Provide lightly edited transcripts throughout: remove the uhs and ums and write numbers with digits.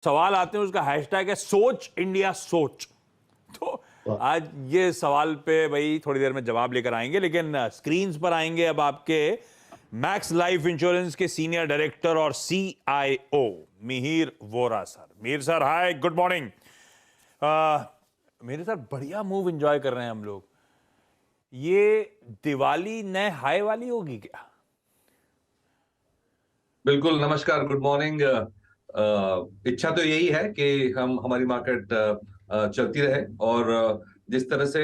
सवाल आते हैं, उसका हैशटैग है सोच इंडिया सोच। तो आज ये सवाल पे भाई थोड़ी देर में जवाब लेकर आएंगे, लेकिन स्क्रीन्स पर आएंगे अब आपके मैक्स लाइफ इंश्योरेंस के सीनियर डायरेक्टर और CIO Mihir Vora sir. Mihir sir, hi, good morning. मेरे सर, बढ़िया मूव एंजॉय कर रहे हैं हम लोग। ये दिवाली नए हाई वाली होगी क्या? बिल्कुल, नमस्कार, गुड मॉर्निंग। इच्छा तो यही है कि हमारी मार्केट चलती रहे और जिस तरह से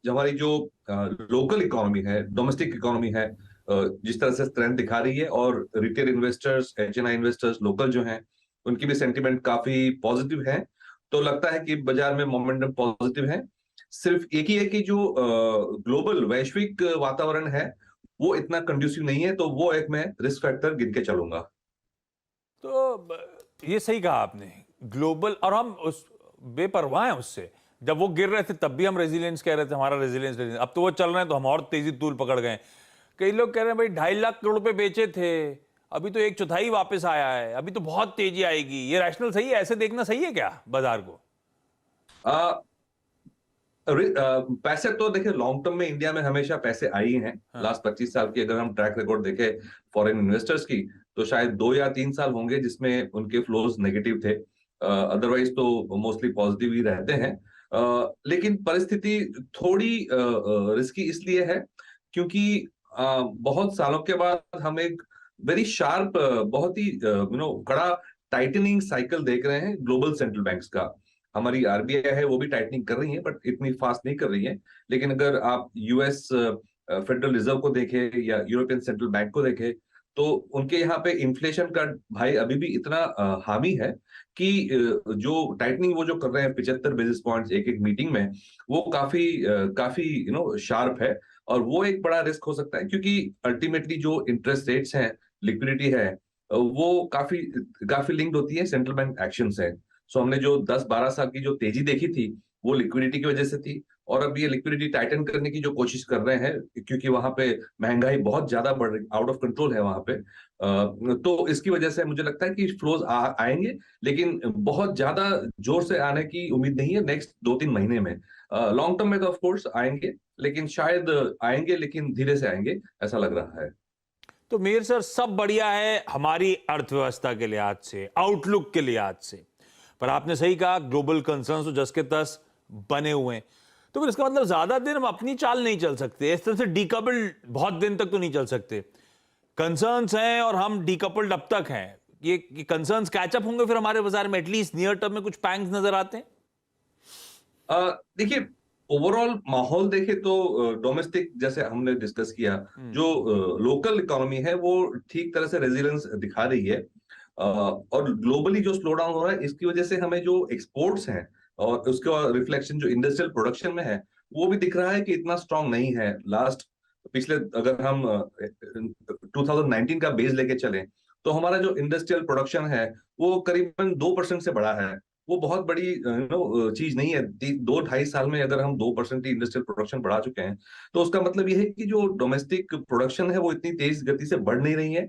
हमारी जो लोकल इकोनॉमी है, डोमेस्टिक इकोनॉमी है, जिस तरह से स्ट्रेंथ दिखा रही है और retail investors, HNI investors local जो हैं, उनकी भी सेंटिमेंट काफी पॉजिटिव है। तो लगता है कि बाजार में मोमेंटम पॉजिटिव है। सिर्फ एक ही है कि जो ग्लोबल वैश्विक वातावरण है वो इतना कंड्यूसिव नहीं है, तो वो एक मैं रिस्क फैक्टर गिन के चलूंगा। ये सही कहा आपने, ग्लोबल, और हम उस बेपरवाह हैं उससे। जब वो गिर रहे थे तब भी हम रेजिलियंस कह रहे थे, हमारा रेजिलियंस। अब तो वो चल रहे हैं तो हम और तेजी तूल पकड़ गए। कई लोग कह रहे हैं भाई 2.5 लाख करोड़ रुपए बेचे थे, अभी तो 1/4 वापस आया है, अभी तो बहुत तेजी आएगी। ये रैशनल सही है? ऐसे देखना सही है क्या बाजार को? आ, पैसे तो देखिए, लॉन्ग टर्म में इंडिया में हमेशा पैसे आए ही हैं। हाँ। लास्ट 25 साल की अगर हम ट्रैक रिकॉर्ड देखें फॉरेन इन्वेस्टर्स की, तो शायद 2 या 3 साल होंगे जिसमें उनके फ्लोज नेगेटिव थे। अदरवाइज तो मोस्टली पॉजिटिव ही रहते हैं। लेकिन परिस्थिति थोड़ी रिस्की इसलिए है क्योंकि बहुत सालों के बाद हम एक वेरी शार्प, बहुत ही कड़ा टाइटनिंग साइकिल देख रहे हैं ग्लोबल सेंट्रल बैंक्स का। हमारी RBI है, वो भी टाइटनिंग कर रही है, बट इतनी फास्ट नहीं कर रही है। लेकिन अगर आप US फेडरल रिजर्व को देखें या यूरोपियन सेंट्रल बैंक को देखें, तो उनके यहाँ पे इन्फ्लेशन का भाई अभी भी इतना हावी है कि जो टाइटनिंग वो जो कर रहे हैं 75 बेसिस पॉइंट्स एक एक मीटिंग में, वो काफी शार्प है। और वो एक बड़ा रिस्क हो सकता है क्योंकि अल्टीमेटली जो इंटरेस्ट रेट्स हैं, लिक्विडिटी है, वो काफी काफी लिंक्ड होती है सेंट्रल बैंक एक्शन से। सो हमने जो 10-12 साल की जो तेजी देखी थी, वो लिक्विडिटी की वजह से थी। और अब ये लिक्विडिटी टाइटन करने की जो कोशिश कर रहे हैं, क्योंकि वहां पे महंगाई बहुत ज्यादा बढ़ रही, आउट ऑफ कंट्रोल है वहां पे। तो इसकी वजह से मुझे लगता है कि फ्लोज आएंगे, लेकिन बहुत ज्यादा जोर से आने की उम्मीद नहीं है नेक्स्ट 2-3 महीने में। लॉन्ग टर्म में तो ऑफ कोर्स आएंगे, लेकिन शायद आएंगे, लेकिन धीरे से आएंगे, ऐसा लग रहा है। तो मीर सर, सब बढ़िया है हमारी अर्थव्यवस्था के लिहाज से, आउटलुक के लिहाज से, पर आपने सही कहा ग्लोबल कंसर्न्स तो जस के तस बने हुए हैं। तो फिर इसका मतलब ज्यादा दिन हम अपनी चाल नहीं चल सकते, इस तरह से डीकपल्ड बहुत दिन तक तो नहीं चल सकते। कंसर्न्स हैं और हम डीकपल्ड अब तक हैं। ये कंसर्न्स कैचअप होंगे फिर हमारे बाजार में, एटलीस्ट नियर टर्म में कुछ पैंग्स नजर आते हैं। देखिए, ओवरऑल माहौल देखे तो डोमेस्टिक, जैसे हमने डिस्कस किया, जो लोकल इकोनॉमी है वो ठीक तरह से रेजिलियंस दिखा रही है। और ग्लोबली जो स्लो डाउन हो रहा है, इसकी वजह से हमें जो एक्सपोर्ट्स हैं और उसका रिफ्लेक्शन जो इंडस्ट्रियल प्रोडक्शन में है, वो भी दिख रहा है कि इतना स्ट्रांग नहीं है। पिछले अगर हम 2019 का बेस लेके चलें, तो हमारा जो इंडस्ट्रियल प्रोडक्शन है वो करीबन 2% से बढ़ा है। वो बहुत बड़ी चीज नहीं है। 2-2.5 साल में अगर हम 2% ही इंडस्ट्रियल प्रोडक्शन बढ़ा चुके हैं, तो उसका मतलब यह है कि जो डोमेस्टिक प्रोडक्शन है वो इतनी तेज गति से बढ़ नहीं रही है।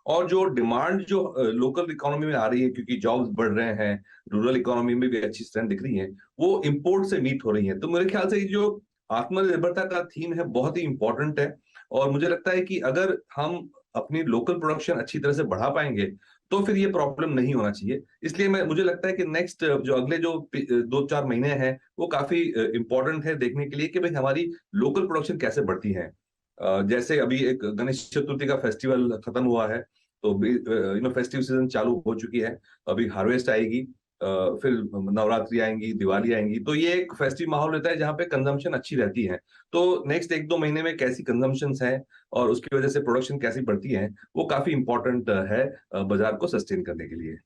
और जो डिमांड जो लोकल इकोनॉमी में आ रही है, क्योंकि जॉब्स बढ़ रहे हैं, रूरल इकोनॉमी में भी अच्छी स्ट्रेंथ दिख रही है, वो इंपोर्ट से मीट हो रही है। तो मेरे ख्याल से ये जो आत्मनिर्भरता का थीम है बहुत ही इंपॉर्टेंट है। और मुझे लगता है कि अगर हम अपनी लोकल प्रोडक्शन अच्छी तरह से बढ़ा पाएंगे, तो फिर ये प्रॉब्लम नहीं होना चाहिए। इसलिए मुझे लगता है कि नेक्स्ट जो अगले जो 2-4 महीने हैं, वो काफी इंपॉर्टेंट है देखने के लिए कि भाई हमारी लोकल प्रोडक्शन कैसे बढ़ती है। जैसे अभी एक गणेश चतुर्थी का फेस्टिवल खत्म हुआ है, तो फेस्टिव सीजन चालू हो चुकी है। अभी हार्वेस्ट आएगी, फिर नवरात्रि आएंगी, दिवाली आएंगी, तो ये एक फेस्टिव माहौल रहता है जहाँ पे कंजम्पशन अच्छी रहती है। तो नेक्स्ट 1-2 महीने में कैसी कंजम्पशन है और उसकी वजह से प्रोडक्शन कैसी बढ़ती है, वो काफी इंपॉर्टेंट है बाजार को सस्टेन करने के लिए।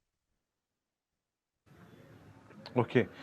ओके।